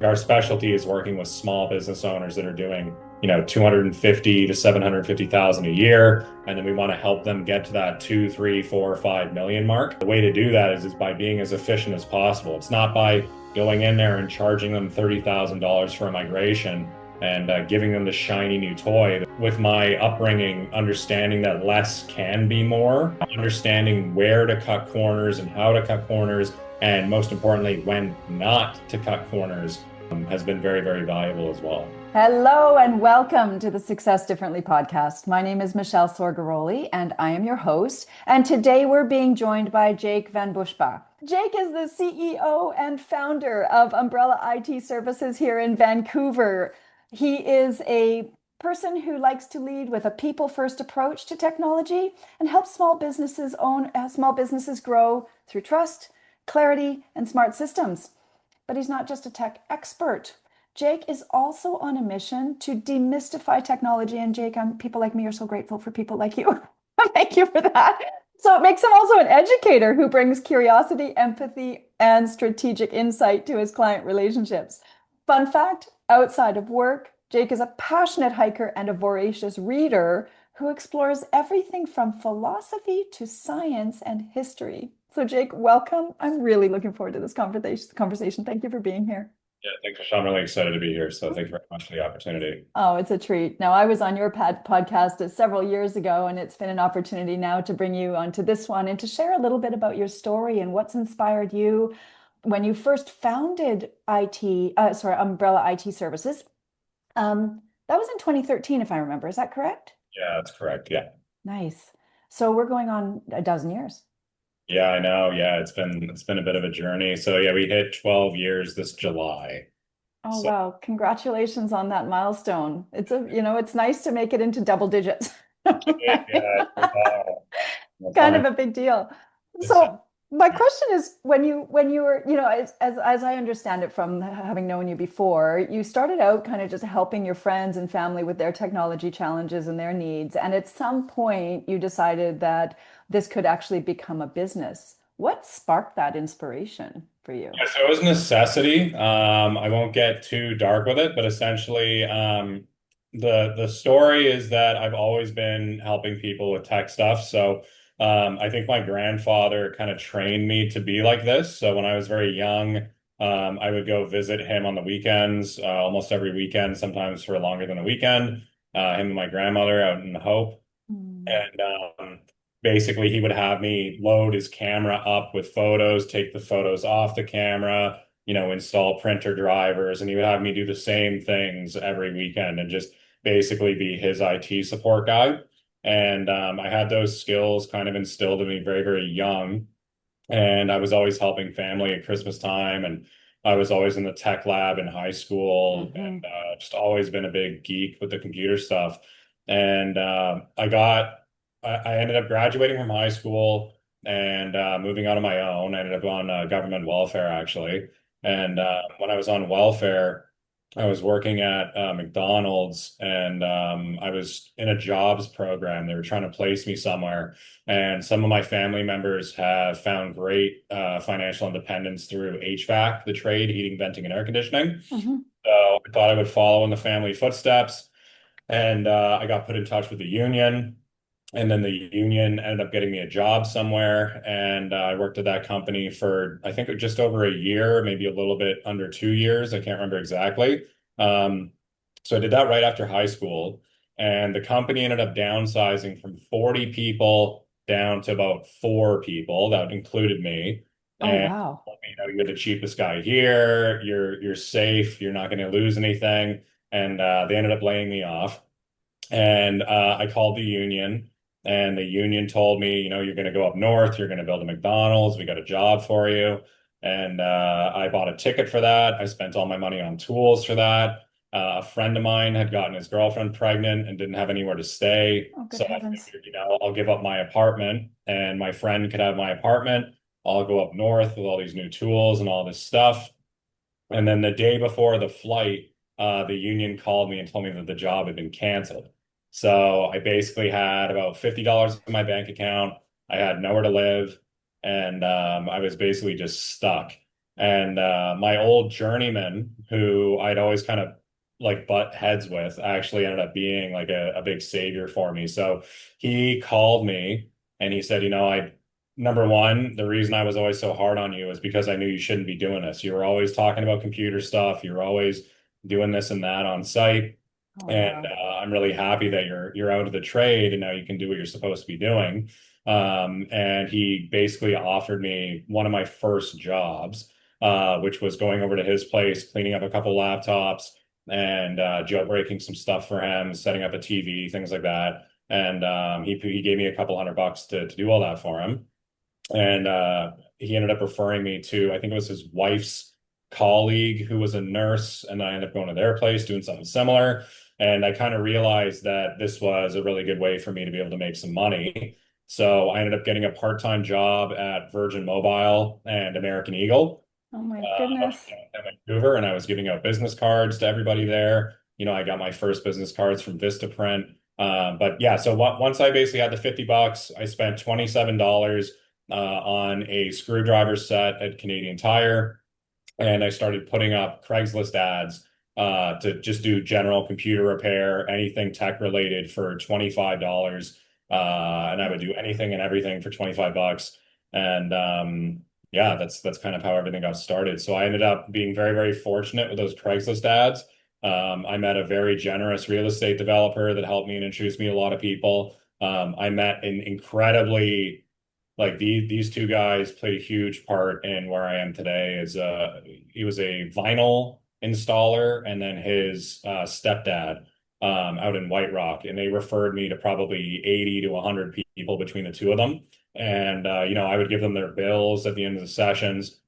Our specialty is working with small business owners that are doing, 250 to 750,000 a year. And then we want to help them get to that 2, 3, 4, 5 million mark. The way to do that is by being as efficient as possible. It's not by going in there and charging them $30,000 for a migration and giving them the shiny new toy. With my upbringing, understanding that less can be more, understanding where to cut corners and how to cut corners, and most importantly, when not to cut corners, has been very, very valuable as well. Hello and welcome to the Success Differently podcast. My name is Michèle Sorgaroli and I am your host. And today we're being joined by Jake van Buschbach. Jake is the CEO and founder of Umbrella IT Services here in Vancouver. He is a person who likes to lead with a people-first approach to technology and help small businesses grow through trust, clarity, and smart systems. But he's not just a tech expert. Jake is also on a mission to demystify technology. And Jake, people like me are so grateful for people like you. Thank you for that. So it makes him also an educator who brings curiosity, empathy, and strategic insight to his client relationships. Fun fact, outside of work, Jake is a passionate hiker and a voracious reader who explores everything from philosophy to science and history. So Jake, welcome. I'm really looking forward to this conversation. Thank you for being here. Yeah, thanks, Michelle. I'm really excited to be here. So thank you very much for the opportunity. Oh, it's a treat. Now, I was on your podcast several years ago, and it's been an opportunity now to bring you onto this one and to share a little bit about your story and what's inspired you when you first founded Umbrella IT Services. That was in 2013, if I remember. Is that correct? Yeah, that's correct. Yeah. Nice. So we're going on a dozen years. Yeah, I know. Yeah, it's been a bit of a journey. So yeah, we hit 12 years this July. Oh, So wow. Congratulations on that milestone. It's nice to make it into double digits. yeah, no Kind pun of a big deal. intended. So my question is, when you were, as I understand it from having known you before, you started out kind of just helping your friends and family with their technology challenges and their needs. And at some point you decided that this could actually become a business. What sparked that inspiration for you? Yeah, so it was a necessity. I won't get too dark with it, but essentially, the story is that I've always been helping people with tech stuff. So I think my grandfather kind of trained me to be like this. So when I was very young, I would go visit him on the weekends, almost every weekend, sometimes for longer than a weekend. Him and my grandmother out in Hope. Mm. And basically, he would have me load his camera up with photos, take the photos off the camera, install printer drivers, and he would have me do the same things every weekend and just basically be his IT support guy. And I had those skills kind of instilled in me very, very young. And I was always helping family at Christmas time. And I was always in the tech lab in high school Hmm. and just always been a big geek with the computer stuff. And I ended up graduating from high school and moving out on my own. I ended up on government welfare actually. And when I was on welfare, I was working at McDonald's and I was in a jobs program. They were trying to place me somewhere. And some of my family members have found great financial independence through HVAC, the trade, heating, venting, and air conditioning. Hmm. So I thought I would follow in the family footsteps. And I got put in touch with the union. And then the union ended up getting me a job somewhere. And I worked at that company for, I think, just over a year, maybe a little bit under 2 years. I can't remember exactly. Um, so I did that right after high school. And the company ended up downsizing from 40 people down to about 4 people. That included me. Oh, And wow. you're the cheapest guy here. You're safe. You're not going to lose anything. And they ended up laying me off. And I called the union, and the union told me, you're going to go up north, you're going to build a McDonald's, we got a job for you. And I bought a ticket for that. I spent all my money on tools for that. A friend of mine had gotten his girlfriend pregnant and didn't have anywhere to stay. Oh, good So I heavens. figured, I'll give up my apartment, and my friend could have my apartment. I'll go up north with all these new tools and all this stuff. And then the day before the flight, the union called me and told me that the job had been canceled. So I basically had about $50 in my bank account. I had nowhere to live, and I was basically just stuck. And my old journeyman, who I'd always kind of like butt heads with, actually ended up being like a big savior for me. So he called me and he said, number one, the reason I was always so hard on you is because I knew you shouldn't be doing this. You were always talking about computer stuff. You were always doing this and that on site. Oh, And wow. I'm really happy that you're out of the trade and now you can do what you're supposed to be doing. And he basically offered me one of my first jobs, which was going over to his place, cleaning up a couple laptops and jailbreaking some stuff for him, setting up a TV, things like that. And he gave me a couple $100 to do all that for him. And he ended up referring me to, I think it was his wife's colleague who was a nurse, and I ended up going to their place doing something similar. And I kind of realized that this was a really good way for me to be able to make some money. So I ended up getting a part-time job at Virgin Mobile and American Eagle Oh my up goodness. in Vancouver, and I was giving out business cards to everybody there. I got my first business cards from Vistaprint. But yeah, so once I basically had the $50, I spent $27 on a screwdriver set at Canadian Tire, and I started putting up Craigslist ads to just do general computer repair, anything tech related for $25. And I would do anything and everything for $25. And yeah, that's kind of how everything got started. So I ended up being very, very fortunate with those Craigslist ads. I met a very generous real estate developer that helped me and introduced me to a lot of people. I met an incredibly like these two guys played a huge part in where I am today. He was a vinyl installer, and then his stepdad out in White Rock, and they referred me to probably 80 to 100 people between the two of them. And I would give them their bills at the end of the sessions,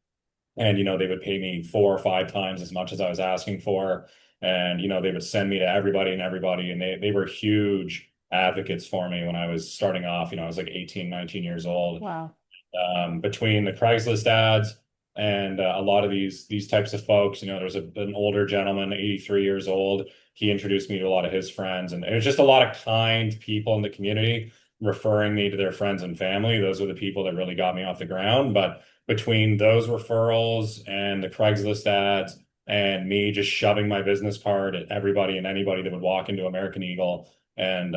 and they would pay me 4 or 5 times as much as I was asking for. And they would send me to everybody, and they were huge advocates for me when I was starting off. I was like 18, 19 years old. Wow. Between the Craigslist ads and a lot of these types of folks, there was an older gentleman, 83 years old. He introduced me to a lot of his friends, and it was just a lot of kind people in the community referring me to their friends and family. Those were the people that really got me off the ground. But between those referrals and the Craigslist ads and me just shoving my business card at everybody and anybody that would walk into American Eagle and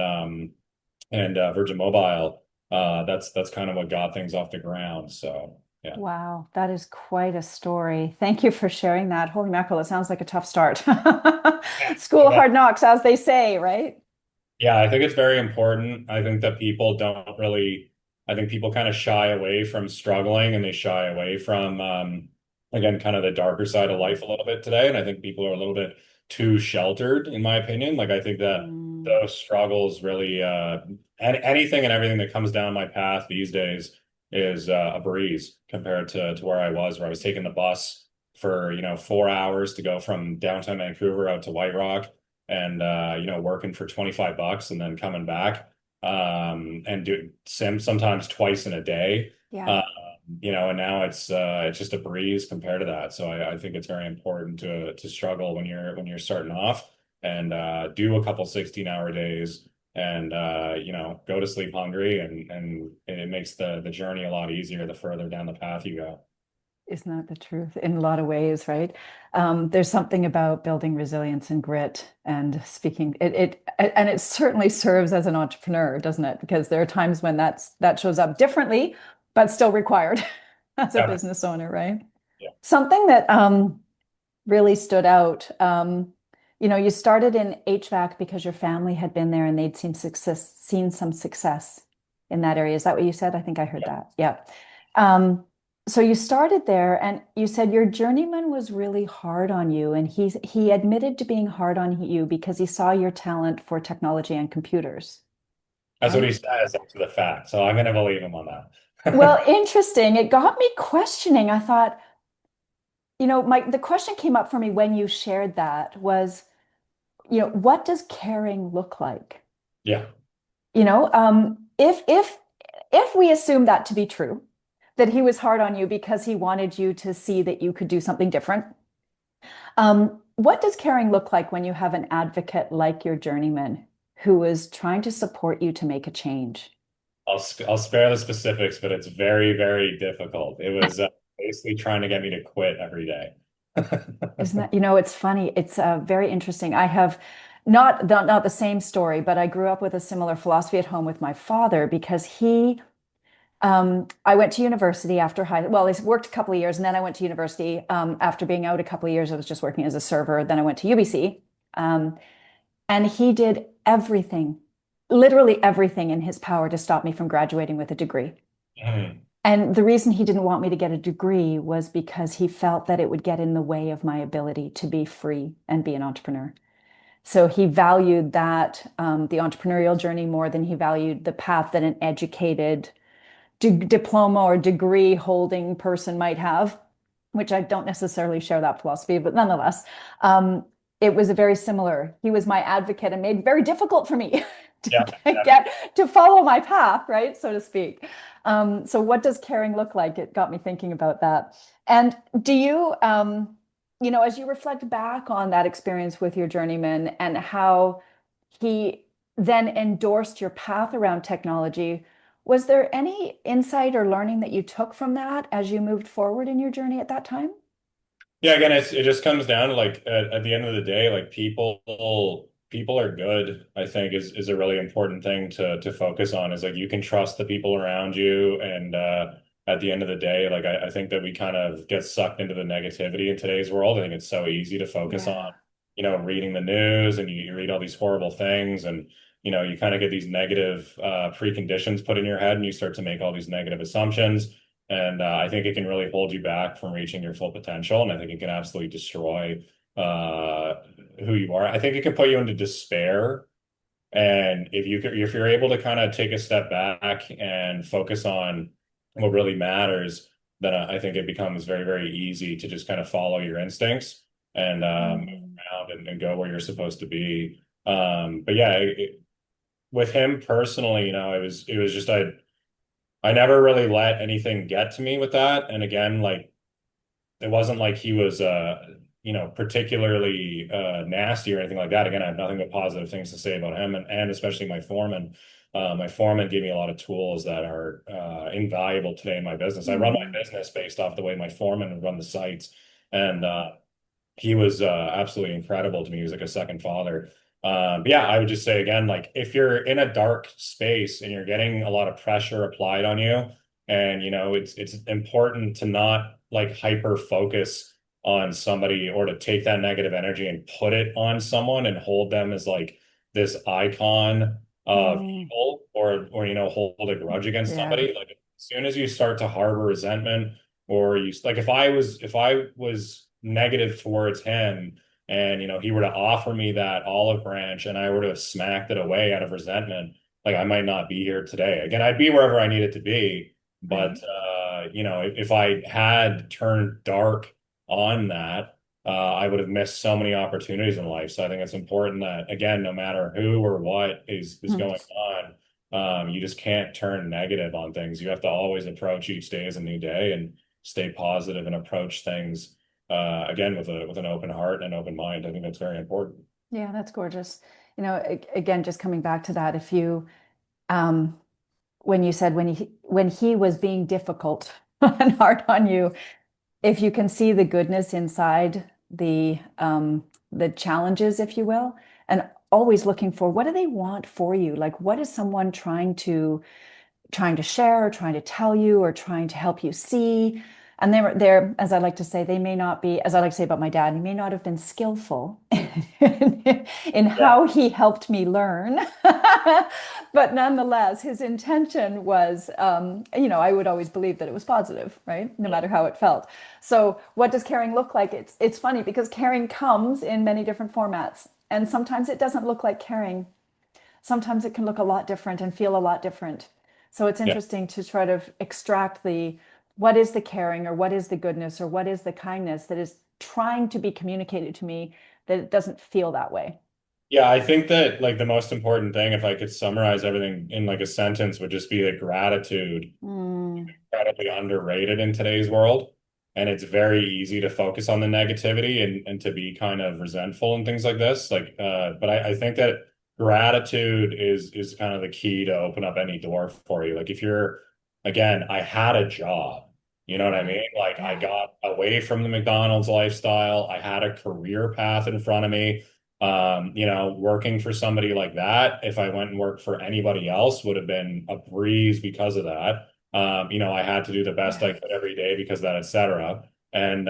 Virgin Mobile, that's kind of what got things off the ground. So yeah. Wow, that is quite a story. Thank you for sharing that. Holy mackerel, it sounds like a tough start. Yeah. School of hard knocks, as they say, right? Yeah, I think it's very important. I think that people don't really, I think people kind of shy away from struggling and they shy away from, again, kind of the darker side of life a little bit today. And I think people are a little bit too sheltered, in my opinion. Like, I think that Mm, those struggles really, and anything and everything that comes down my path these days is a breeze compared to where I was taking the bus for, 4 hours to go from downtown Vancouver out to White Rock and working for $25 and then coming back and do sometimes twice in a day. yeah. uh, and now it's just a breeze compared to that. So I think it's very important to struggle when you're starting off and do a couple 16-hour days and go to sleep hungry, and it makes the journey a lot easier the further down the path you go. Isn't that the truth in a lot of ways, right? There's something about building resilience and grit and speaking and it certainly serves as an entrepreneur, doesn't it? Because there are times when that shows up differently, but still required as a Definitely. business owner, right? Yeah. Something that really stood out. You started in HVAC because your family had been there and they'd seen some success in that area. Is that what you said? I think I heard that. Yeah. Um, so you started there and you said your journeyman was really hard on you, and he admitted to being hard on you because he saw your talent for technology and computers, That's what right? he says after the fact. So I'm going to believe him on Well, that. interesting. It got me questioning. I thought, the question came up for me when you shared that was, what does caring look like? Yeah. If we assume that to be true, that he was hard on you because he wanted you to see that you could do something different, what does caring look like when you have an advocate like your journeyman who is trying to support you to make a change? I'll spare the specifics, but it's very, very difficult. It basically trying to get me to quit every day. Isn't that, it's funny. It's very interesting. I have not the same story, but I grew up with a similar philosophy at home with my father because I went to university after well, I worked a couple of years and then I went to university. After being out a couple of years, I was just working as a server. Then I went to UBC. Um, and he did everything, literally everything in his power to stop me from graduating with a degree. Mhm. And the reason he didn't want me to get a degree was because he felt that it would get in the way of my ability to be free and be an entrepreneur. So he valued that, the entrepreneurial journey more than he valued the path that an educated diploma or degree holding person might have, which I don't necessarily share that philosophy, but nonetheless, it was a very similar. He was my advocate and made it very difficult for me to Yeah. get to follow my path, right, so to speak. So what does caring look like? It got me thinking about that. And do you, as you reflect back on that experience with your journeyman and how he then endorsed your path around technology, was there any insight or learning that you took from that as you moved forward in your journey at that time? Yeah, again, it just comes down to like at the end of the day, like people are good, I think is a really important thing to focus on is like you can trust the people around you. And at the end of the day, like I think that we kind of get sucked into the negativity in today's world. I think it's so easy to focus Yeah. on, reading the news and you read all these horrible things and you kind of get these negative preconditions put in your head and you start to make all these negative assumptions. And I think it can really hold you back from reaching your full potential. And I think it can absolutely destroy uh, who you are. I think it can put you into despair. And if you're able to kind of take a step back and focus on what really matters, then I think it becomes very, very easy to just kind of follow your instincts and move Mm. around and go where you're supposed to be. But yeah, with him personally, it was just I never really let anything get to me with that. And again, like it wasn't like he was particularly nasty or anything like that. Again, I have nothing but positive things to say about him and especially my foreman. My foreman gave me a lot of tools that are invaluable today in my business. I run my Mm. business based off the way my foreman would run the sites. And he was absolutely incredible to me. He was like a second father. But yeah, I would just say again, like if you're in a dark space and you're getting a lot of pressure applied on you, and it's important to not like hyper focus on somebody or to take that negative energy and put it on someone and hold them as like this icon of Mm. evil or hold a grudge against Yeah. somebody. Like as soon as you start to harbor resentment or you like if I was negative towards him and he were to offer me that olive branch and I were to have smacked it away out of resentment, like I might not be here today. Again, I'd be wherever I needed to be, but Right. if I had turned dark on that, I would have missed so many opportunities in life. So I think it's important that again, no matter who or what is Mm. going on, you just can't turn negative on things. You have to always approach each day as a new day and stay positive and approach things again with an open heart and an open mind. I think that's very important. Yeah, that's gorgeous. Again, just coming back to that, if you, um, when you said when he was being difficult and hard on you, if you can see the goodness inside the challenges, if you will, and always looking for what do they want for you? Like what is someone trying to share or trying to tell you or trying to help you see. And they're, as I like to say, they may not be, as I like to say about my dad, he may not have been skillful in Yeah. how he helped me learn. But nonetheless, his intention was, I would always believe that it was positive, right? No matter how it felt. So what does caring look like? It's funny because caring comes in many different formats. And sometimes it doesn't look like caring. Sometimes it can look a lot different and feel a lot different. So it's Yeah. interesting to try to extract the what is the caring or what is the goodness or what is the kindness that is trying to be communicated to me that it doesn't feel that way. Yeah, I think that like the most important thing, if I could summarize everything in like a sentence, would just be that gratitude Mm. incredibly underrated in today's world. And it's very easy to focus on the negativity and to be kind of resentful and things like this. Like, but I think that gratitude is kind of the key to open up any door for you. Like if you're, again, I had a job. You know what I Yeah. mean? Like I Yeah. got away from the McDonald's lifestyle. I had a career path in front of me. Working for somebody like that, if I went and worked for anybody else, would have been a breeze because of that. I had to do the best Yeah. I could every day because of that, et cetera. And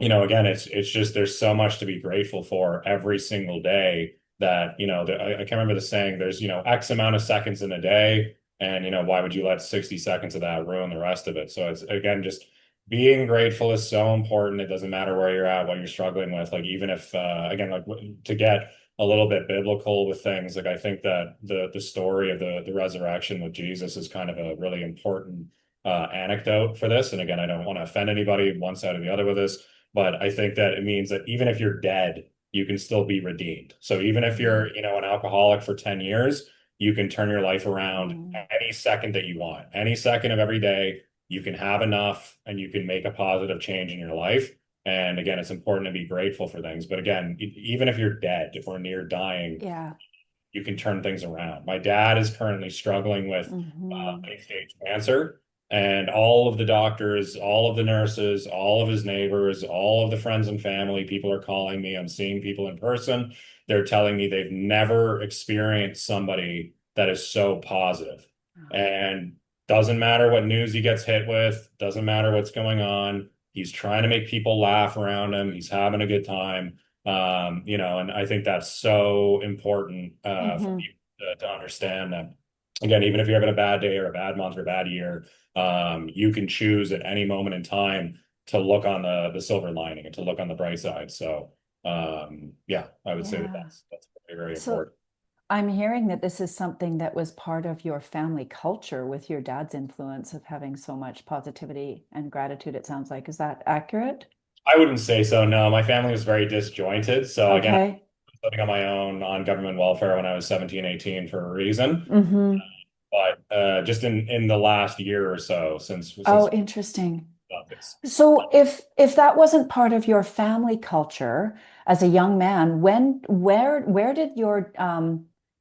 again, it's just there's so much to be grateful for every single day that, I can't remember the saying, there's, X amount of seconds in a day. And, why would you let 60 seconds of that ruin the rest of it? So it's again, just being grateful is so important. It doesn't matter where you're at, what you're struggling with. Like, even if, again, like to get a little bit biblical with things, like I think that the story of the resurrection with Jesus is kind of a really important anecdote for this. And again, I don't want to offend anybody one side or the other with this, but I think that it means that even if you're dead, you can still be redeemed. So even if Mhm. you're, an alcoholic for 10 years, you can turn your life around Mm. any second that you want. Any second of every day, you can have enough and you can make a positive change in your life. And again, it's important to be grateful for things. But again, even if you're dead or near dying, Yeah. you can turn things around. My dad is currently struggling with Hmm. late-stage cancer, and all of the doctors, all of the nurses, all of his neighbors, all of the friends and family, people are calling me. I'm seeing people in person. They're telling me they've never experienced somebody that is so positive. And doesn't matter what news he gets hit with, doesn't matter what's going on. He's trying to make people laugh around him. He's having a good time. And I think that's so important for Hmm. people to understand that, again, even if you're having a bad day or a bad month or a bad year, you can choose at any moment in time to look on the silver lining and to look on the bright side. So, yeah, I would say that Yeah. that's very, very So important. I'm hearing that this is something that was part of your family culture with your dad's influence of having so much positivity and gratitude, it sounds like. Is that accurate? I wouldn't say so. No, my family was very disjointed. So again, I Okay. was living on my own on government welfare when I was 17, 18 for a reason. Hmm. But just in the last year or so, since Oh, interesting. it's So if that wasn't part of your family culture as a young man, where did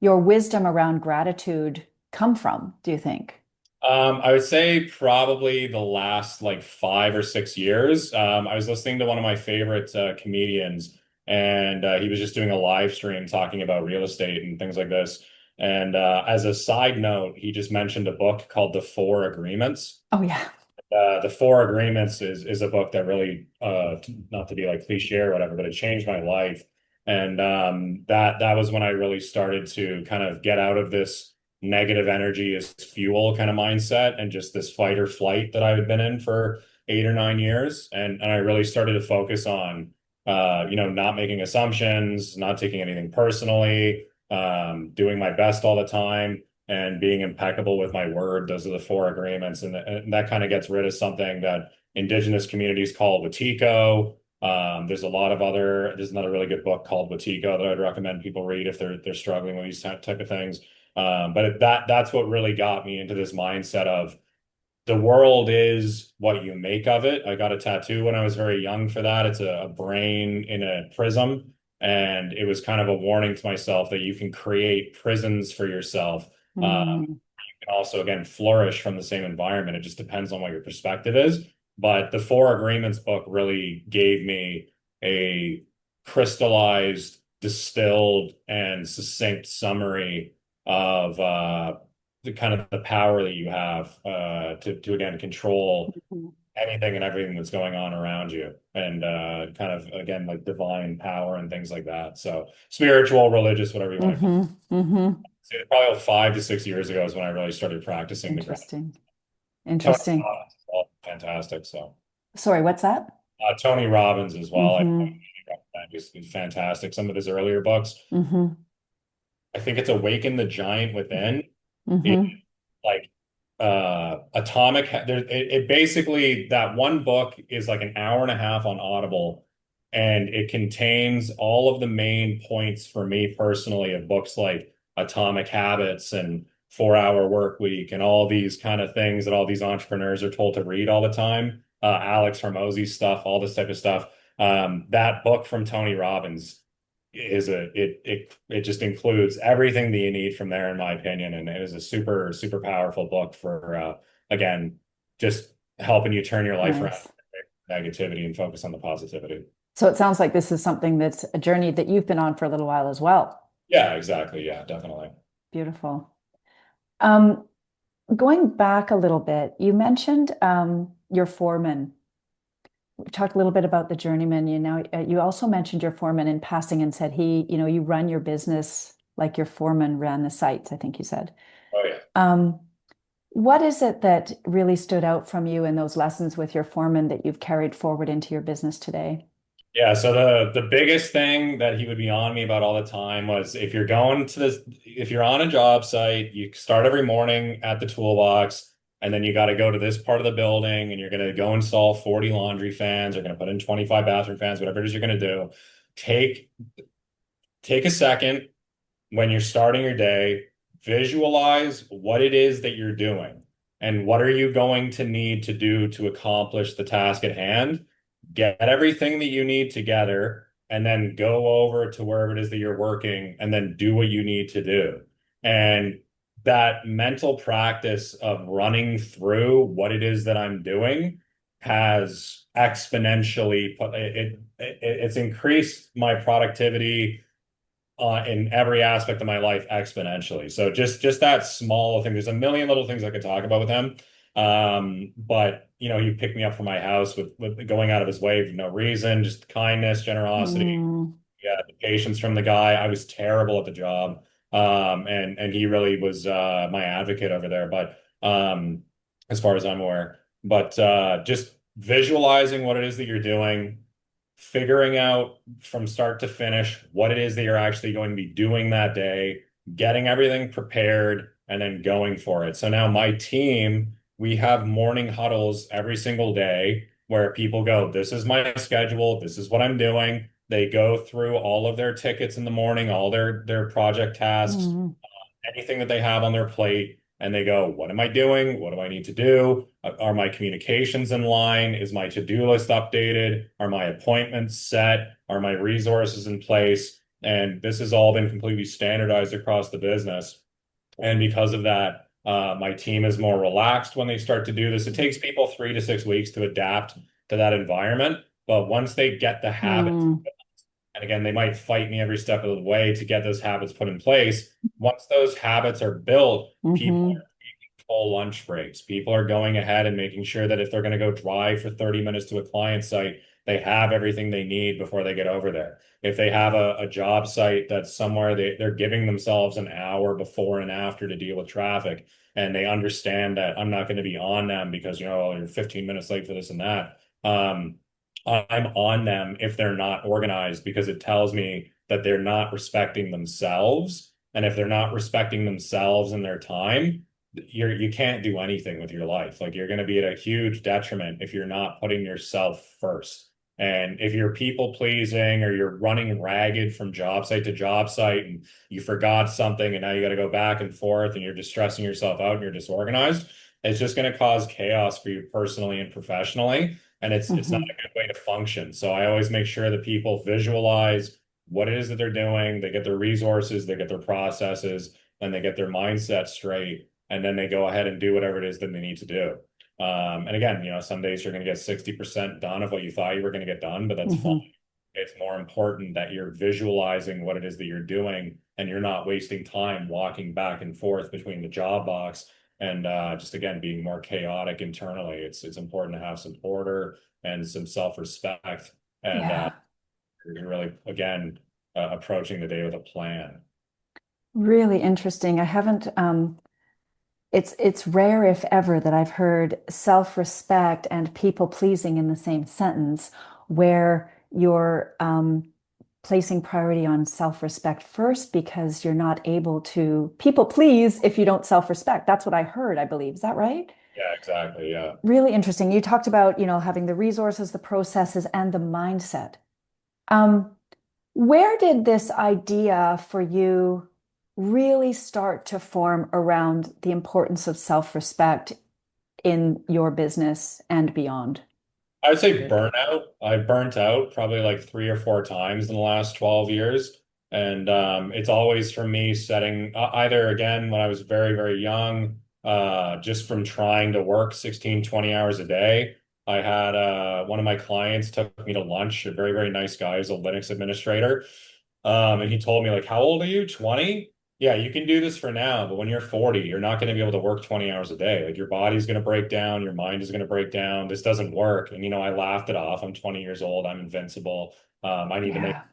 your wisdom around gratitude come from, do you think? I would say probably the last like 5 or 6 years. I was listening to one of my favorite comedians, and he was just doing a live stream talking about real estate and things like this. And as a side note, he just mentioned a book called The Four Agreements. Oh yeah. The Four Agreements is a book that really, not to be like cliche or whatever, but it changed my life. And that was when I really started to kind of get out of this negative energy as fuel kind of mindset and just this fight or flight that I had been in for 8 or 9 years. And I really started to focus on, not making assumptions, not taking anything personally, doing my best all the time and being impeccable with my word. Those are the four agreements. And that kind of gets rid of something that indigenous communities call Watiko. There's another really good book called Watiko that I'd recommend people read if they're struggling with these type of things. But that's what really got me into this mindset of the world is what you make of it. I got a tattoo when I was very young for that. It's a brain in a prism. And it was kind of a warning to myself that you can create prisons for yourself. Mm. You can also, again, flourish from the same environment. It just depends on what your perspective is. But the Four Agreements book really gave me a crystallized, distilled, and succinct summary of the kind of the power that you have to again control Mhm. anything and everything that's going on around you, and kind of again like divine power and things like that. So spiritual, religious, whatever you want to call Hmm. Hmm. it. So probably 5 to 6 years ago is when I really started practicing the gratitude. Interesting. Tony Interesting. Robbins is all fantastic. So Sorry, what's that? Tony Robbins as well. I Hmm. recommend. He's fantastic. Some of his earlier books, Hmm. I think it's Awaken the Giant Within. It, Hmm. like Atomic. It basically that one book is like an hour and a half on Audible, and it contains all of the main points for me personally of books like Atomic Habits and 4 Hour Work Week and all these kind of things that all these entrepreneurs are told to read all the time. Alex Hormozy's stuff, all this type of stuff. That book from Tony Robbins it just includes everything that you need from there, in my opinion, and it is a super super powerful book for again just helping you turn your life around Nice. negativity and focus on the positivity. So it sounds like this is something that's a journey that you've been on for a little while as well. Yeah, exactly. Yeah, definitely. Beautiful. Um, Going back a little bit, you mentioned your foreman. We talked a little bit about the journeyman. You also mentioned your foreman in passing and said you run your business like your foreman ran the sites, I think you said. Oh yeah. Um, what is it that really stood out from you in those lessons with your foreman that you've carried forward into your business today? Yeah, so the biggest thing that he would be on me about all the time was if you're on a job site, you start every morning at the toolbox, and then you got to go to this part of the building, and you're going to go install 40 laundry fans, or going to put in 25 bathroom fans, whatever it is you're going to do. Take take a second when you're starting your day, visualize what it is that you're doing and what are you going to need to do to accomplish the task at hand. Get everything that you need together and then go over to wherever it is that you're working and then do what you need to do. And that mental practice of running through what it is that I'm doing has exponentially it's increased my productivity in every aspect of my life exponentially. So just that small thing. There's a million little things I could talk about with him. But he picked me up from my house with going out of his way for no reason, just kindness, generosity. Mm, Yeah, the patience from the guy. I was terrible at the job. And he really was my advocate over there. But as far as I'm aware, but just visualizing what it is that you're doing, figuring out from start to finish what it is that you're actually going to be doing that day, getting everything prepared, and then going for it. So now my team, we have morning huddles every single day where people go, this is my schedule, this is what I'm doing. They go through all of their tickets in the morning, all their project tasks, mm, anything that they have on their plate, and they go, what am I doing? What do I need to do? Are my communications in line? Is my to-do list updated? Are my appointments set? Are my resources in place? And this has all been completely standardized across the business. And because of that, my team is more relaxed when they start to do this. It takes people 3 to 6 weeks to adapt to that environment. But once they get the habit, mm, and again, they might fight me every step of the way to get those habits put in place. Once those habits are built, people hmm are taking full lunch breaks. People are going ahead and making sure that if they're going to go drive for 30 minutes to a client site, they have everything they need before they get over there. If they have a job site that's somewhere, they're giving themselves an hour before and after to deal with traffic. And they understand that I'm not going to be on them because, you're 15 minutes late for this and that. I'm on them if they're not organized because it tells me that they're not respecting themselves. And if they're not respecting themselves and their time, you can't do anything with your life. Like you're going to be at a huge detriment if you're not putting yourself first. And if you're people pleasing or you're running ragged from job site to job site and you forgot something and now you got to go back and forth and you're just stressing yourself out and you're disorganized, it's just going to cause chaos for you personally and professionally. And it's not hmm a good way to function. So I always make sure that people visualize what it is that they're doing, they get their resources, they get their processes, and they get their mindset straight, and then they go ahead and do whatever it is that they need to do. And again, some days you're going to get 60% done of what you thought you were going to get done, but that's fine. hmm It's more important that you're visualizing what it is that you're doing and you're not wasting time walking back and forth between the job box and just again being more chaotic internally. It's important to have some order and some self-respect, and Yeah, you're really again approaching the day with a plan. really interesting. I haven't it's rare, if ever, that I've heard self-respect and people pleasing in the same sentence where you're placing priority on self-respect first because you're not able to people please if you don't self-respect. That's what I heard, I believe. Is that right? Yeah, exactly. Yeah. Really interesting. You talked about, having the resources, the processes, and the mindset. Um, where did this idea for you really start to form around the importance of self-respect in your business and beyond? I would say burnout. I burnt out probably like 3 or 4 times in the last 12 years. And it's always for me setting either again when I was very, very young. just from trying to work 16, 20 hours a day. I had one of my clients took me to lunch, a very, very nice guy who's a Linux administrator. And he told me, like, how old are you? 20? Yeah, you can do this for now, but when you're 40, you're not going to be able to work 20 hours a day. Like your body's going to break down, your mind is going to break down. This doesn't work. And I laughed it off. I'm 20 years old. I'm invincible. I need to make Yeah.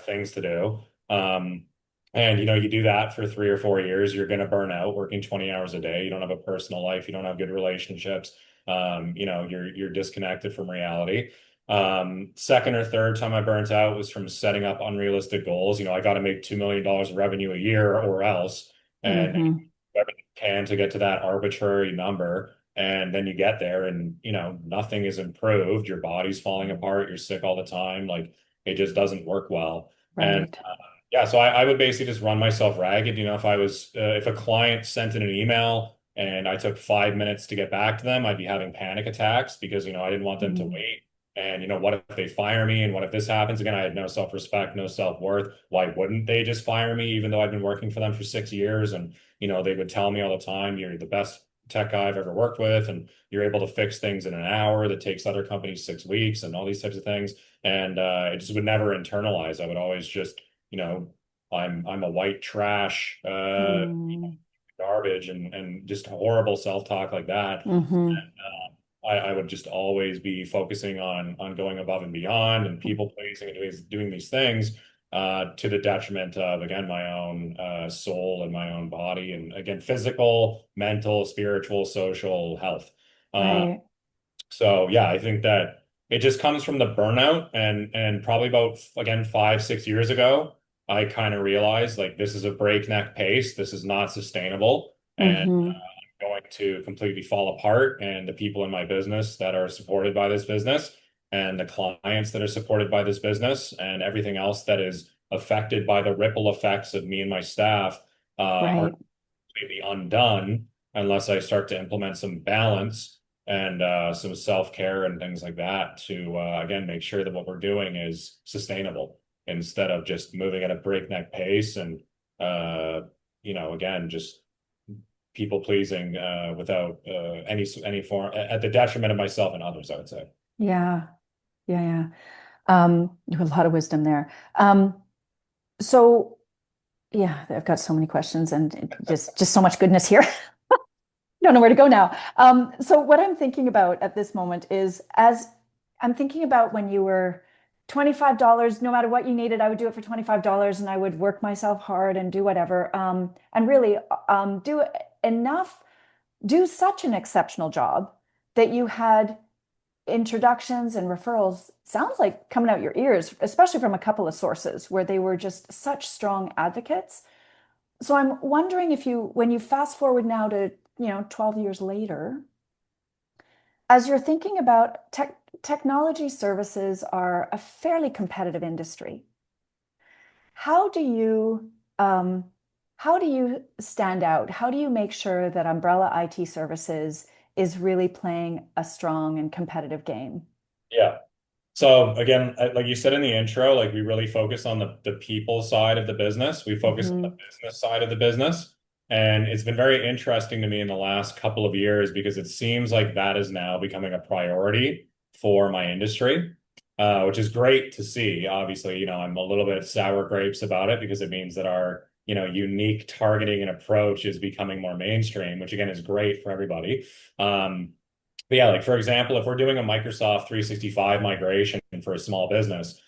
things to do. And you do that for 3 or 4 years, you're going to burn out working 20 hours a day. You don't have a personal life. You don't have good relationships. You're disconnected from reality. Second or third time I burnt out was from setting up unrealistic goals. I got to make $2 million of revenue a year or else, and Hmm. do everything you can to get to that arbitrary number. And then you get there and, nothing is improved. Your body's falling apart. You're sick all the time. Like it just doesn't work well. And Right. yeah, so I would basically just run myself ragged. If a client sent in an email and I took 5 minutes to get back to them, I'd be having panic attacks because, I didn't want them to Mm. wait. And, what if they fire me? And what if this happens again? I had no self-respect, no self-worth. Why wouldn't they just fire me, even though I've been working for them for 6 years? And, they would tell me all the time, you're the best tech guy I've ever worked with, and you're able to fix things in an hour that takes other companies 6 weeks and all these types of things. And I just would never internalize. I would always just you know, I'm a white trash, Mm. garbage, and just horrible self-talk like that. Hmm. I would just always be focusing on going above and beyond and people pleasing and doing these things to the detriment of, again, my own soul and my own body, and again, physical, mental, spiritual, social health. Uh, Right. so yeah, I think that it just comes from the burnout, and probably about, again, 5, 6 years ago, I kind of realized like this is a breakneck pace. This is not sustainable, and Hmm. I'm going to completely fall apart. And the people in my business that are supported by this business, and the clients that are supported by this business, and everything else that is affected by the ripple effects of me and my staff, are Right. completely undone unless I start to implement some balance and some self-care and things like that to again make sure that what we're doing is sustainable instead of just moving at a breakneck pace and uh, again just people pleasing without any form at the detriment of myself and others, I would say. Yeah. Yeah. Yeah. You have a lot of wisdom there. So yeah, I've got so many questions and just so much goodness here. Don't know where to go now. So what I'm thinking about at this moment is as I'm thinking about when you were $25, no matter what you needed, I would do it for $25 and I would work myself hard and do whatever. And really do enough, do such an exceptional job that you had introductions and referrals, sounds like coming out your ears, especially from a couple of sources where they were just such strong advocates. So I'm wondering if you, when you fast forward now to, 12 years later, as you're thinking about technology services are a fairly competitive industry. How do you um, how do you stand out? How do you make sure that Umbrella IT Services is really playing a strong and competitive game? Yeah. So again, like you said in the intro, like we really focus on the people side of the business. We focus on the Hmm. business side of the business. And it's been very interesting to me in the last couple of years because it seems like that is now becoming a priority for my industry, which is great to see. Obviously, I'm a little bit sour grapes about it because it means that our, unique targeting and approach is becoming more mainstream, which again is great for everybody. But yeah, like for example, if we're doing a Microsoft 365 migration for a small business,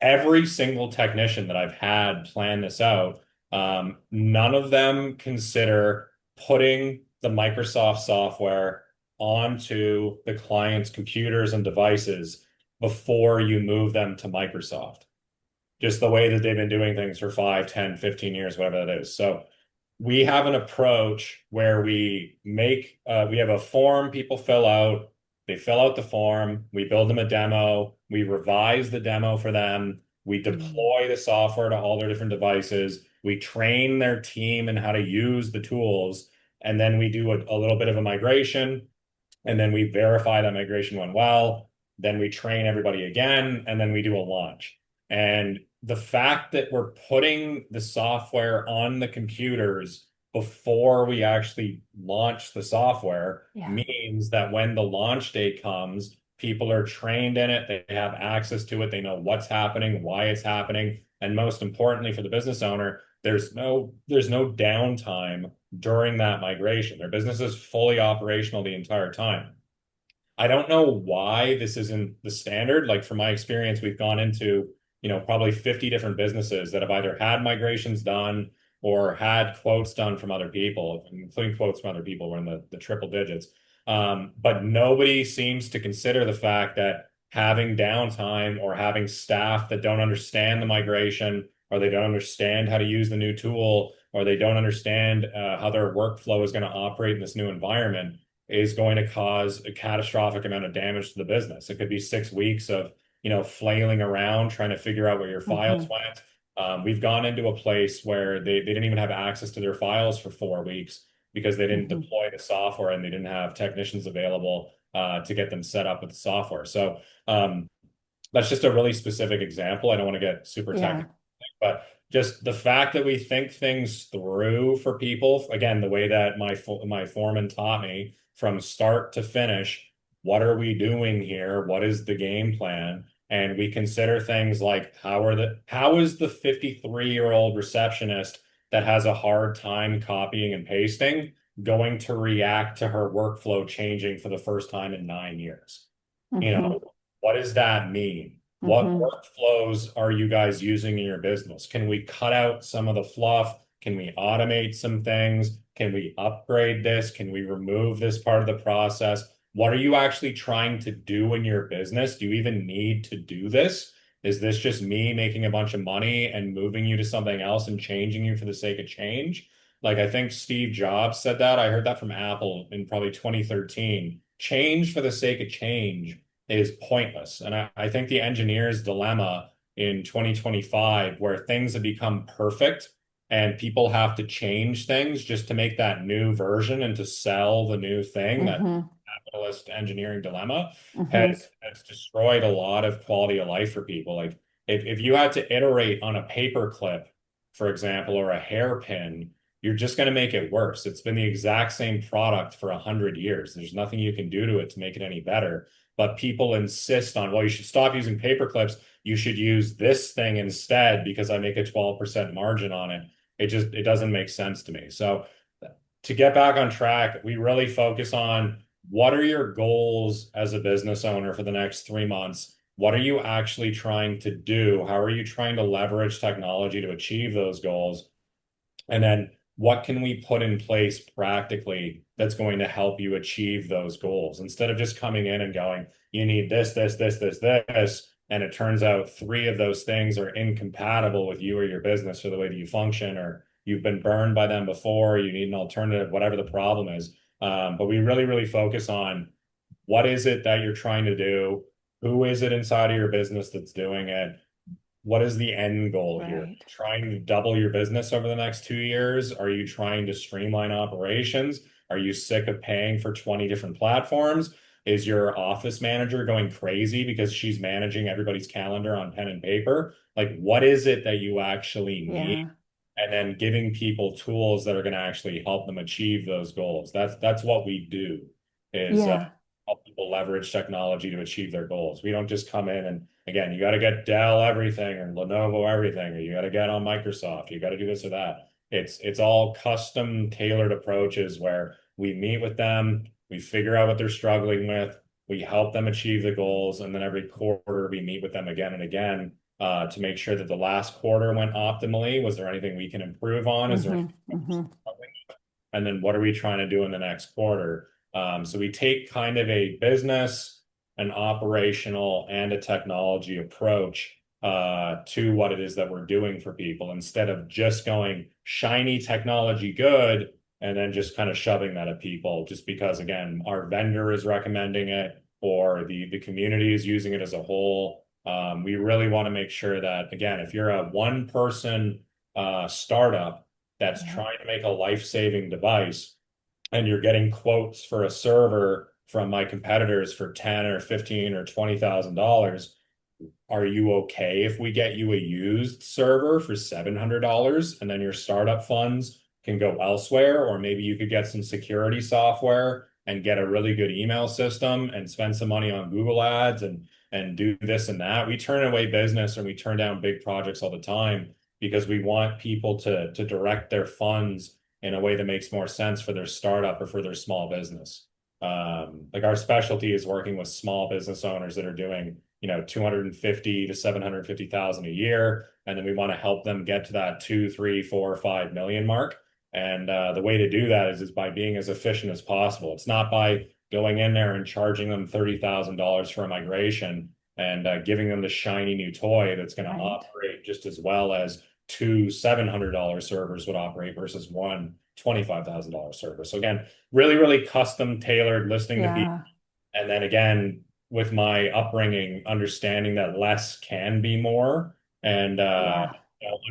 every single technician that I've had plan this out, none of them consider putting the Microsoft software onto the client's computers and devices before you move them to Microsoft. Just the way that they've been doing things for 5, 10, 15 years, whatever that is. So we have an approach where we have a form people fill out. They fill out the form. We build them a demo. We revise the demo for them. We Mm. deploy the software to all their different devices. We train their team in how to use the tools. And then we do a little bit of a migration. And then we verify that migration went well. Then we train everybody again. And then we do a launch. And the fact that we're putting the software on the computers before we actually launch the software Yeah. means that when the launch date comes, people are trained in it, they have access to it, they know what's happening, why it's happening, and most importantly for the business owner, there's no downtime during that migration. Their business is fully operational the entire time. I don't know why this isn't the standard. Like from my experience, we've gone into, probably 50 different businesses that have either had migrations done or had quotes done from other people, including quotes from other people, we're in the triple digits. But nobody seems to consider the fact that having downtime or having staff that don't understand the migration, or they don't understand how to use the new tool, or they don't understand how their workflow is going to operate in this new environment is going to cause a catastrophic amount of damage to the business. It could be 6 weeks of, flailing around trying to figure out where your files Mm-hmm. went. We've gone into a place where they didn't even have access to their files for 4 weeks because they didn't Mm-hmm. deploy the software and they didn't have technicians available to get them set up with the software. So that's just a really specific example. I don't want to get super Yeah. technical, but just the fact that we think things through for people, again, the way that my foreman taught me from start to finish, what are we doing here? What is the game plan? And we consider things like how is the 53-year-old receptionist that has a hard time copying and pasting going to react to her workflow changing for the first time in 9 years? You Mm-hmm. know, what does that mean? What Mm-hmm. workflows are you guys using in your business? Can we cut out some of the fluff? Can we automate some things? Can we upgrade this? Can we remove this part of the process? What are you actually trying to do in your business? Do you even need to do this? Is this just me making a bunch of money and moving you to something else and changing you for the sake of change? Like I think Steve Jobs said that. I heard that from Apple in probably 2013. Change for the sake of change is pointless. And I think the engineer's dilemma in 2025, where things have become perfect and people have to change things just to make that new version and to sell the new thing, that Mm-hmm. capitalist engineering dilemma Mm-hmm. has destroyed a lot of quality of life for people. Like if you had to iterate on a paper clip, for example, or a hairpin, you're just going to make it worse. It's been the exact same product for 100 years. There's nothing you can do to it to make it any better. But people insist on, well, you should stop using paper clips. You should use this thing instead because I make a 12% margin on it. It doesn't make sense to me. So to get back on track, we really focus on what are your goals as a business owner for the next 3 months? What are you actually trying to do? How are you trying to leverage technology to achieve those goals? And then what can we put in place practically that's going to help you achieve those goals? Instead of just coming in and going, you need this, and it turns out three of those things are incompatible with you or your business or the way that you function, or you've been burned by them before, you need an alternative, whatever the problem is. But we really, really focus on what is it that you're trying to do? Who is it inside of your business that's doing it? What is the end goal here? Right. Trying to double your business over the next 2 years? Are you trying to streamline operations? Are you sick of paying for 20 different platforms? Is your office manager going crazy because she's managing everybody's calendar on pen and paper? Like, what is it that you actually need? Yeah. And then giving people tools that are going to actually help them achieve those goals. That's what we do is Yeah. help people leverage technology to achieve their goals. We don't just come in and again, you got to get Dell everything or Lenovo everything, or you got to get on Microsoft. You got to do this or that. It's all custom tailored approaches where we meet with them, we figure out what they're struggling with, we help them achieve the goals, and then every quarter we meet with them again and again to make sure that the last quarter went optimally. Was there anything we can improve on? Is there Mm-hmm. anything Mm-hmm. and then what are we trying to do in the next quarter? So we take kind of a business, an operational, and a technology approach to what it is that we're doing for people instead of just going shiny technology good and then just kind of shoving that at people just because, again, our vendor is recommending it or the community is using it as a whole. We really want to make sure that, again, if you're a one-person startup, that's Yeah. trying to make a life-saving device and you're getting quotes for a server from my competitors for 10 or 15 or $20,000, are you okay if we get you a used server for $700 and then your startup funds can go elsewhere, or maybe you could get some security software and get a really good email system and spend some money on Google ads and do this and that. We turn away business and we turn down big projects all the time because we want people to direct their funds in a way that makes more sense for their startup or for their small business. Like our specialty is working with small business owners that are doing, 250 to 750,000 a year. And then we want to help them get to that 2, 3, 4, 5 million mark. And the way to do that is by being as efficient as possible. It's not by going in there and charging them $30,000 for a migration and giving them the shiny new toy that's going to operate just as well as two $700 servers would operate versus one $25,000 server. So again, really, really custom tailored, listening to people. And then again, with my upbringing, understanding that less can be more and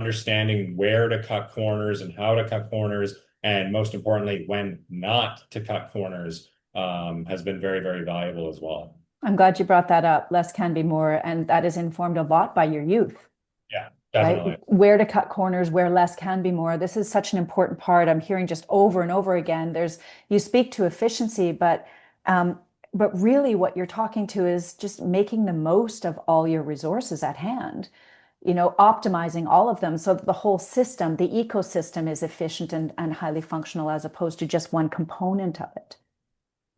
understanding where to cut corners and how to cut corners, and most importantly, when not to cut corners, has been very, very valuable as well. I'm glad you brought that up. Less can be more, and that is informed a lot by your youth. Yeah, definitely. Right? Where to cut corners, where less can be more. This is such an important part. I'm hearing just over and over again. You speak to efficiency, but really what you're talking to is just making the most of all your resources at hand, optimizing all of them so that the whole system, the ecosystem is efficient and highly functional as opposed to just one component of it.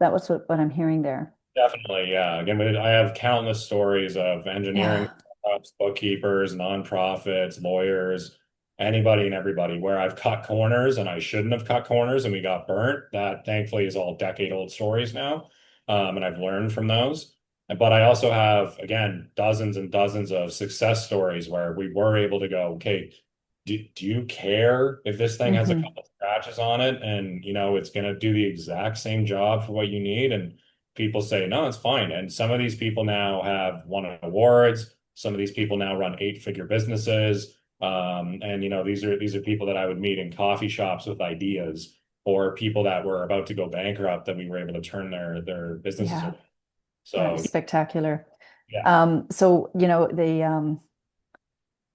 That was what I'm hearing there. Definitely, yeah. Again, I have countless stories of engineering startups, bookkeepers, nonprofits, lawyers, anybody and everybody where I've cut corners and I shouldn't have cut corners and we got burnt. That thankfully is all decade-old stories now. And I've learned from those. But I also have, again, dozens and dozens of success stories where we were able to go, okay, do you care if this thing has a couple scratches on it and it's going to do the exact same job for what you need? And people say, no, it's fine. And some of these people now have won awards. Some of these people now run 8-figure businesses. And these are people that I would meet in coffee shops with ideas, or people that were about to go bankrupt that we were able to turn their businesses around. So that's spectacular. Yeah.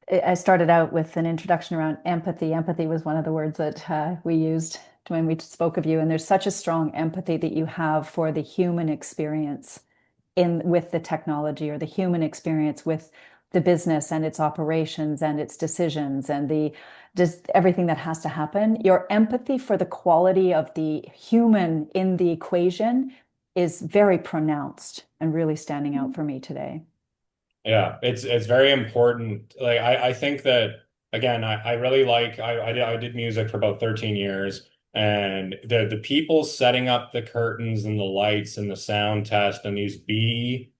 I started out with an introduction around empathy. Empathy was one of the words that we used when we spoke of you, and there's such a strong empathy that you have for the human experience with the technology, or the human experience with the business and its operations and its decisions and just everything that has to happen. Your empathy for the quality of the human in the equation is very pronounced and really standing out for me today. Yeah, it's very important. Like I think that again, I really like I did music for about 13 years, and the people setting up the curtains and the lights and the sound test and these B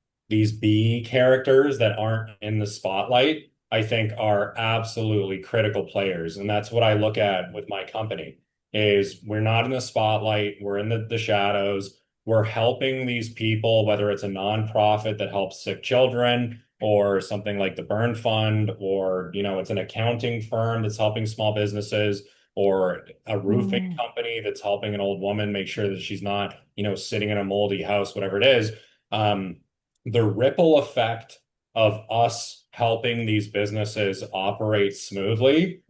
characters that aren't in the spotlight, I think are absolutely critical players. And that's what I look at with my company is we're not in the spotlight, we're in the shadows. We're helping these people, whether it's a nonprofit that helps sick children, or something like the Burn Fund, or it's an accounting firm that's helping small businesses, or a roofing company that's helping an old woman make sure that she's not sitting in a moldy house, whatever it is. The ripple effect of us helping these businesses operate smoothly,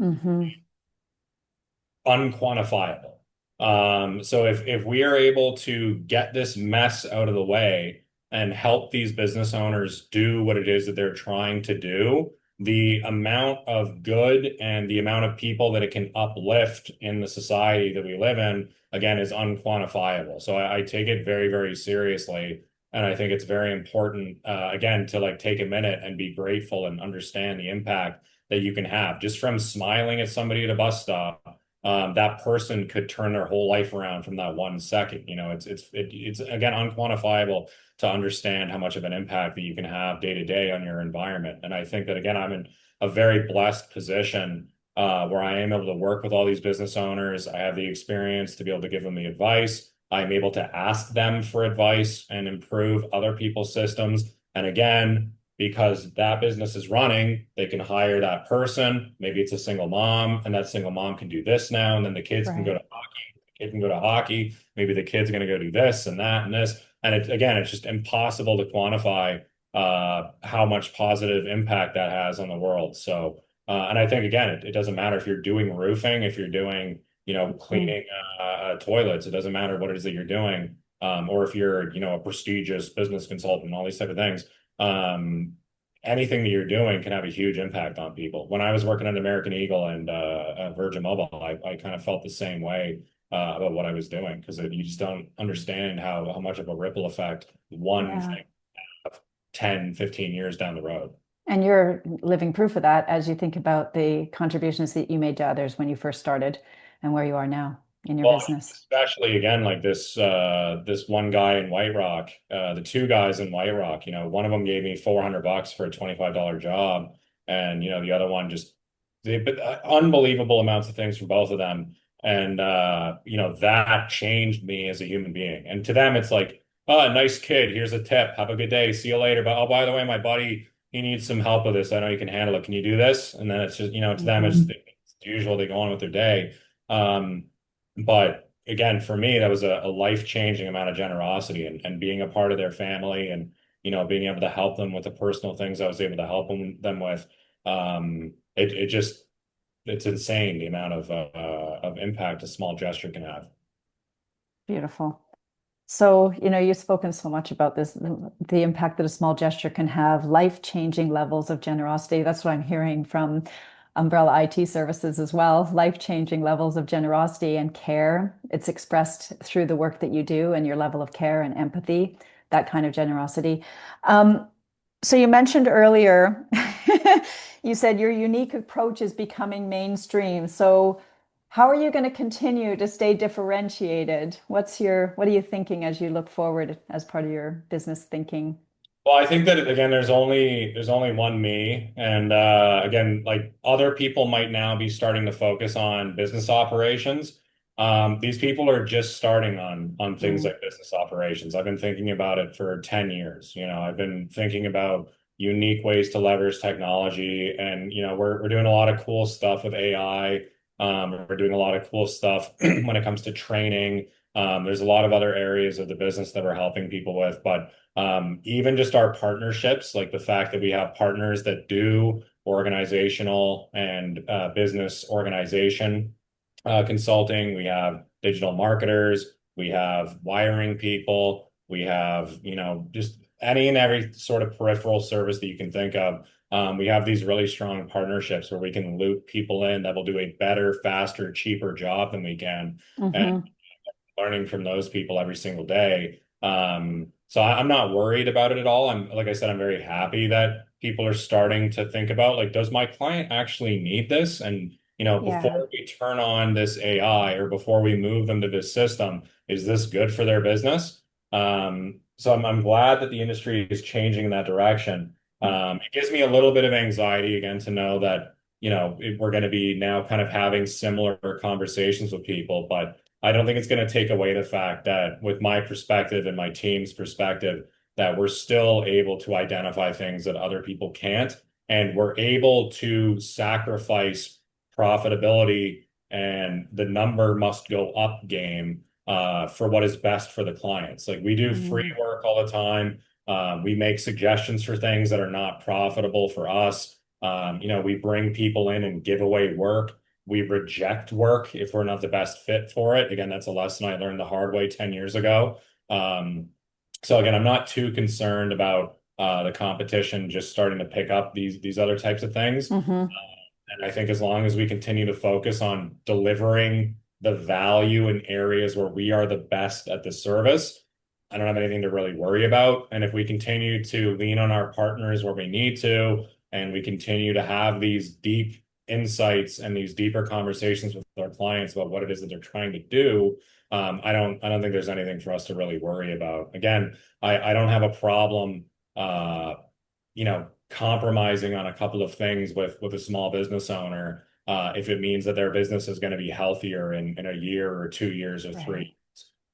unquantifiable. So if we are able to get this mess out of the way and help these business owners do what it is that they're trying to do, the amount of good and the amount of people that it can uplift in the society that we live in, again, is unquantifiable. So I take it very, very seriously. And I think it's very important, again, to take a minute and be grateful and understand the impact that you can have just from smiling at somebody at a bus stop. That person could turn their whole life around from that 1 second. It's again unquantifiable to understand how much of an impact that you can have day to day on your environment. And I think that again, I'm in a very blessed position where I am able to work with all these business owners. I have the experience to be able to give them the advice. I'm able to ask them for advice and improve other people's systems. And again, because that business is running, they can hire that person. Maybe it's a single mom, and that single mom can do this now, and then the kids can go to hockey. The kid can go to hockey. Maybe the kid's going to go do this and that and this. And it's just impossible to quantify how much positive impact that has on the world. So, and I think again, it doesn't matter if you're doing roofing, if you're doing Mm. cleaning toilets. It doesn't matter what it is that you're doing, or if you're, a prestigious business consultant, all these type of things. Um, Anything that you're doing can have a huge impact on people. When I was working at American Eagle and Virgin Mobile, I kind of felt the same way about what I was doing because you just don't understand how much of a ripple effect one Yeah. thing of 10, 15 years down the road. And you're living proof of that as you think about the contributions that you made to others when you first started and where you are now in your Well, business. especially again, like this one guy in White Rock, the two guys in White Rock, one of them gave me $400 for a $25 job, and the other one just but unbelievable amounts of things from both of them, and that changed me as a human being. And to them, it's like, oh, nice kid, here's a tip, have a good day, see you later. But oh, by the way, my buddy, he needs some help with this. I know you can handle it. Can you do this? And then it's just, to them, Hmm. it's usual. They go on with their day. Um, but again, for me, that was a life-changing amount of generosity and being a part of their family and, being able to help them with the personal things I was able to help them with. It just, it's insane the amount of impact a small gesture can have. Beautiful. So, you've spoken so much about this, the impact that a small gesture can have, life-changing levels of generosity. That's what I'm hearing from Umbrella IT Services as well, life-changing levels of generosity and care. It's expressed through the work that you do and your level of care and empathy, that kind of generosity. Um, so you mentioned earlier, you said your unique approach is becoming mainstream. So how are you going to continue to stay differentiated? What are you thinking as you look forward as part of your business thinking? Well, I think that again, there's only one me, and again, like other people might now be starting to focus on business operations. These people are just starting on things Mm, like business operations. I've been thinking about it for 10 years. I've been thinking about unique ways to leverage technology, and we're doing a lot of cool stuff with AI. We're doing a lot of cool stuff when it comes to training. There's a lot of other areas of the business that we're helping people with, but even just our partnerships, like the fact that we have partners that do organizational and business organization consulting. We have digital marketers, we have wiring people, we have, just any and every sort of peripheral service that you can think of. We have these really strong partnerships where we can loop people in that will do a better, faster, cheaper job than we can. And hmm. learning from those people every single day. So I'm not worried about it at all. Like I said, I'm very happy that people are starting to think about like, does my client actually need this? And Yeah. before we turn on this AI or before we move them to this system, is this good for their business? So I'm glad that the industry is changing in that direction. It gives me a little bit of anxiety again to know that, we're going to be now kind of having similar conversations with people, but I don't think it's going to take away the fact that with my perspective and my team's perspective, that we're still able to identify things that other people can't. And we're able to sacrifice profitability and the number must go up game for what is best for the clients. Like we do free Mm, work all the time. We make suggestions for things that are not profitable for us. We bring people in and give away work. We reject work if we're not the best fit for it. Again, that's a lesson I learned the hard way 10 years ago. Um, so again, I'm not too concerned about the competition just starting to pick up these other types of things. hmm. And I think as long as we continue to focus on delivering the value in areas where we are the best at the service, I don't have anything to really worry about. And if we continue to lean on our partners where we need to, and we continue to have these deep insights and these deeper conversations with our clients about what it is that they're trying to do, I don't think there's anything for us to really worry about. Again, I don't have a problem, compromising on a couple of things with a small business owner, if it means that their business is going to be healthier in a year or 2 years or Right. 3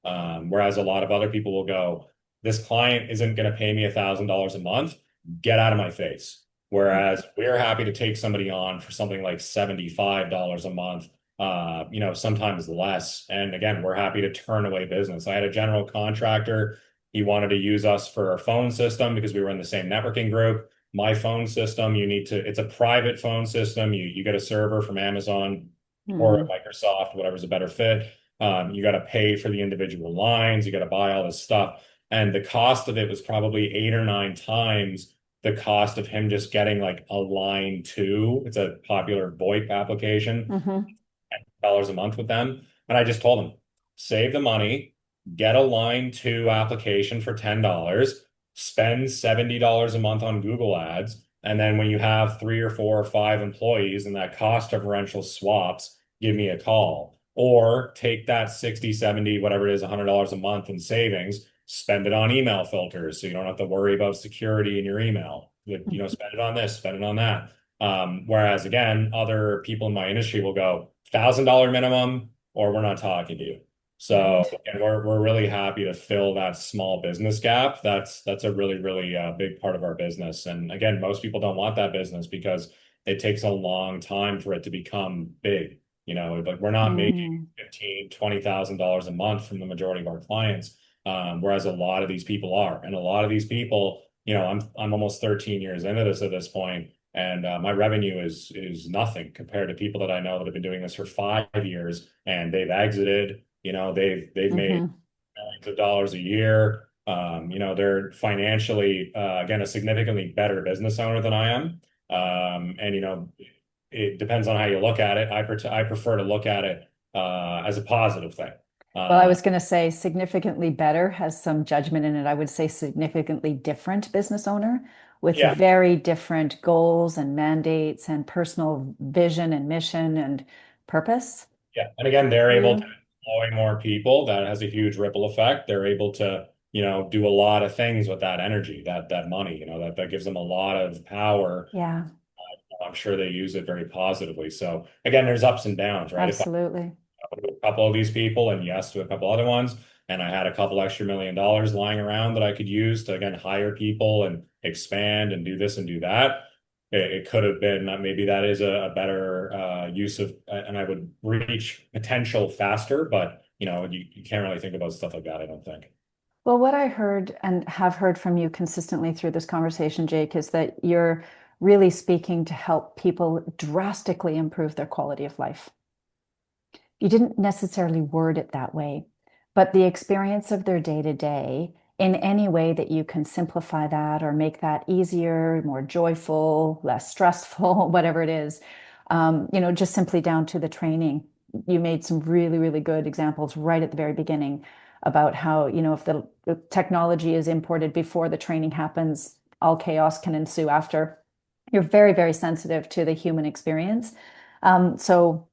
years. Whereas a lot of other people will go, this client isn't going to pay me $1,000 a month. Get out of my face. Whereas we're happy to take somebody on for something like $75 a month, sometimes less. And again, we're happy to turn away business. I had a general contractor. He wanted to use us for our phone system because we were in the same networking group. My phone system, it's a private phone system. You get a server from Amazon. or a Mm. Microsoft, whatever's a better fit. You got to pay for the individual lines. You got to buy all this stuff. And the cost of it was probably 8 or 9 times the cost of him just getting like a line two. It's a popular VoIP application, Hmm. dollars a month with them. And I just told him, save the money, get a line two application for $10, spend $70 a month on Google ads. And then when you have 3 or 4 or 5 employees and that cost differential swaps, give me a call. Or take that 60, 70, whatever it is, $100 a month in savings, spend it on email filters so you don't have to worry about security in your email. Spend it on this, spend it on that. Whereas again, other people in my industry will go $1,000 minimum, or we're not talking to you. So Right. and we're really happy to fill that small business gap. That's a really big part of our business. And again, most people don't want that business because it takes a long time for it to become big. Like we're not making Mm. 15, $20,000 a month from the majority of our clients, whereas a lot of these people are, and a lot of these people, I'm almost 13 years into this at this point, and my revenue is nothing compared to people that I know that have been doing this for 5 years and they've exited. They've made Hmm. millions of dollars a year. They're financially again a significantly better business owner than I am. And it depends on how you look at it. I prefer to look at it as a positive thing. Well, I Uh, was going to say significantly better has some judgment in it. I would say significantly different business owner with yeah, very different goals and mandates and personal vision and mission and purpose yeah. And again, they're for able to you. employ more people. That has a huge ripple effect. They're able to, do a lot of things with that energy, that money, that gives them a lot of power. Yeah, I'm sure they use it very positively. So again, there's ups and downs, right? If I absolutely. go to a couple of these people and yes to a couple other ones, and I had a couple extra $1 million lying around that I could use to again hire people and expand and do this and do that. It could have been maybe that is a better use of, and I would reach potential faster, but you can't really think about stuff like that, I don't think. Well, what I heard and have heard from you consistently through this conversation, Jake, is that you're really speaking to help people drastically improve their quality of life. You didn't necessarily word it that way, but the experience of their day to day, in any way that you can simplify that or make that easier, more joyful, less stressful, whatever it is, just simply down to the training. You made some really, really good examples right at the very beginning about how, if the technology is imported before the training happens, all chaos can ensue after. You're very, very sensitive to the human experience. So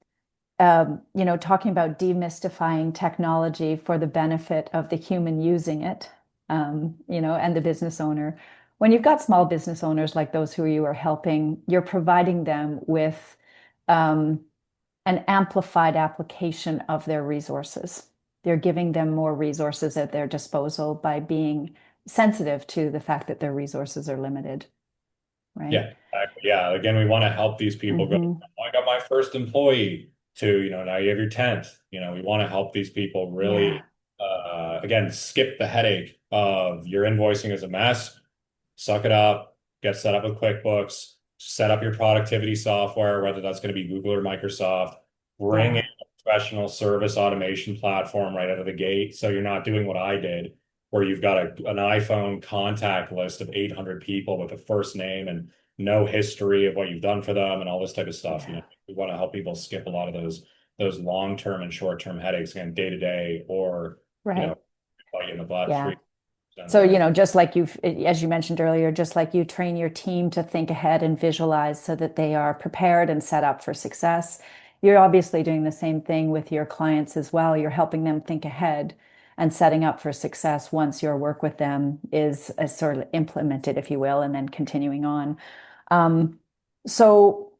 talking about demystifying technology for the benefit of the human using it, and the business owner. When you've got small business owners like those who you are helping, you're providing them with um, an amplified application of their resources. They're giving them more resources at their disposal by being sensitive to the fact that their resources are limited, right? Yeah, exactly. Yeah. Again, we want to help these people go, Hmm. "Oh, I got my first employee," to, now you have your 10th. We want to help these people Yeah, really, again, skip the headache of your invoicing is a mess, suck it up, get set up with QuickBooks, set up your productivity software, whether that's going to be Google or Microsoft, bring in yeah, a professional service automation platform right out of the gate. So you're not doing what I did, where you've got an iPhone contact list of 800 people with a first name and no history of what you've done for them and all this type of stuff. yeah, We want to help people skip a lot of those long-term and short-term headaches, again, day to day, or right. bite you in the butt Yeah. 3 times So, a day. just like as you mentioned earlier, just like you train your team to think ahead and visualize so that they are prepared and set up for success, you're obviously doing the same thing with your clients as well. You're helping them think ahead and setting up for success once your work with them is sort of implemented, if you will, and then continuing on. Um, so,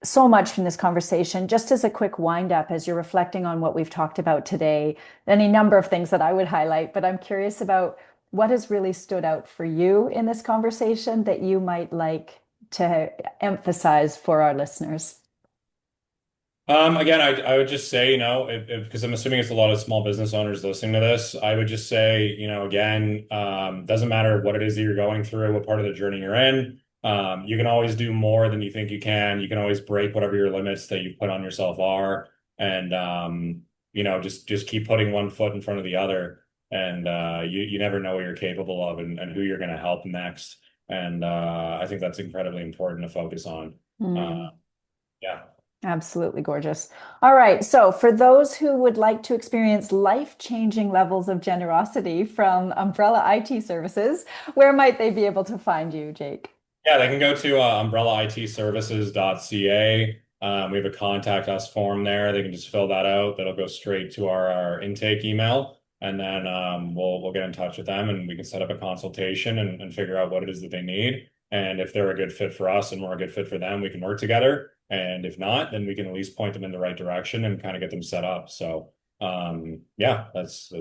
so much from this conversation. Just as a quick wind up, as you're reflecting on what we've talked about today, any number of things that I would highlight, but I'm curious about what has really stood out for you in this conversation that you might like to emphasize for our listeners. Again, I would just say, because I'm assuming it's a lot of small business owners listening to this, I would just say, again, doesn't matter what it is that you're going through, what part of the journey you're in. You can always do more than you think you can. You can always break whatever your limits that you put on yourself are. and just keep putting one foot in front of the other. And you never know what you're capable of and who you're going to help next. And I think that's incredibly important to focus on. Mm. Yeah. Absolutely gorgeous. All right. So, for those who would like to experience life-changing levels of generosity from Umbrella IT Services, where might they be able to find you, Jake? Yeah, they can go to umbrellaitservices.ca. We have a contact us form there. They can just fill that out. That'll go straight to our intake email. And then we'll get in touch with them and we can set up a consultation and figure out what it is that they need. And if they're a good fit for us and we're a good fit for them, we can work together. And if not, then we can at least point them in the right direction and kind of get them set up. So yeah, that's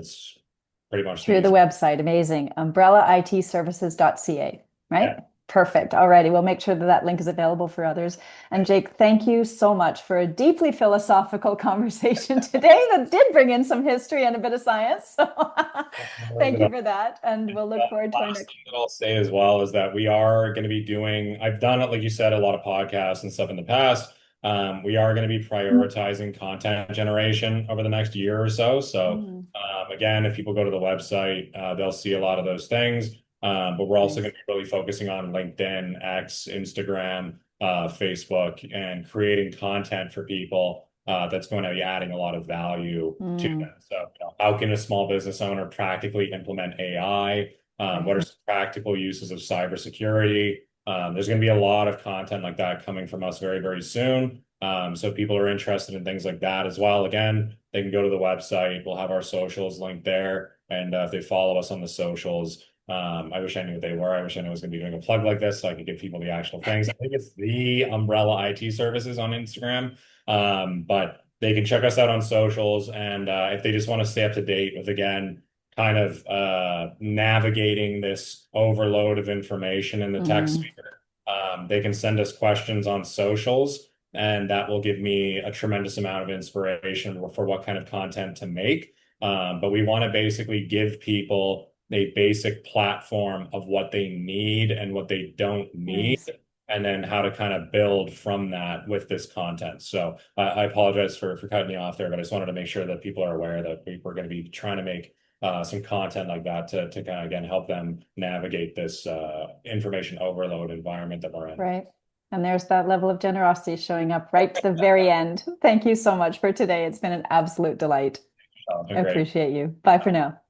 pretty much the Through the easy. website. Amazing. Umbrellaitservices.ca, right? Yeah. Perfect. Alrighty. We'll make sure that that link is available for others. And Jake, thank you so much for a deeply philosophical conversation today that did bring in some history and a bit of science. So thank you for that. And we'll look forward to our Last next. thing that I'll say as well is that we are going to be doing, I've done it, like you said, a lot of podcasts and stuff in the past. We are going to be prioritizing content generation over the next year or so. So, Mm, again, if people go to the website, they'll see a lot of those things. But we're also nice. going to be really focusing on LinkedIn, X, Instagram, Facebook, and creating content for people that's going to be adding a lot of value to Mm, them. So, how can a small business owner practically implement AI? What are right. some practical uses of cybersecurity? There's going to be a lot of content like that coming from us very, very soon. So if people are interested in things like that as well, again, they can go to the website. We'll have our socials linked there. And if they follow us on the socials, I wish I knew what they were. I wish I knew I was going to be doing a plug like this so I could give people the actual things. I think it's the Umbrella IT Services on Instagram. But they can check us out on socials. And if they just want to stay up to date with, again, kind of navigating this overload of information in the tech Mm, sphere, they can send us questions on socials. And that will give me a tremendous amount of inspiration for what kind of content to make. But we want to basically give people a basic platform of what they need and what they don't need, nice. and then how to kind of build from that with this content. So I apologize for cutting you off there, but I just wanted to make sure that people are aware that we're going to be trying to make some content like that to kind of, again, help them navigate this information overload environment that we're in. Right. And there's that level of generosity showing up right to the very end. Thank you so much for today. It's been an absolute delight. It's been I great. appreciate you. Bye for now.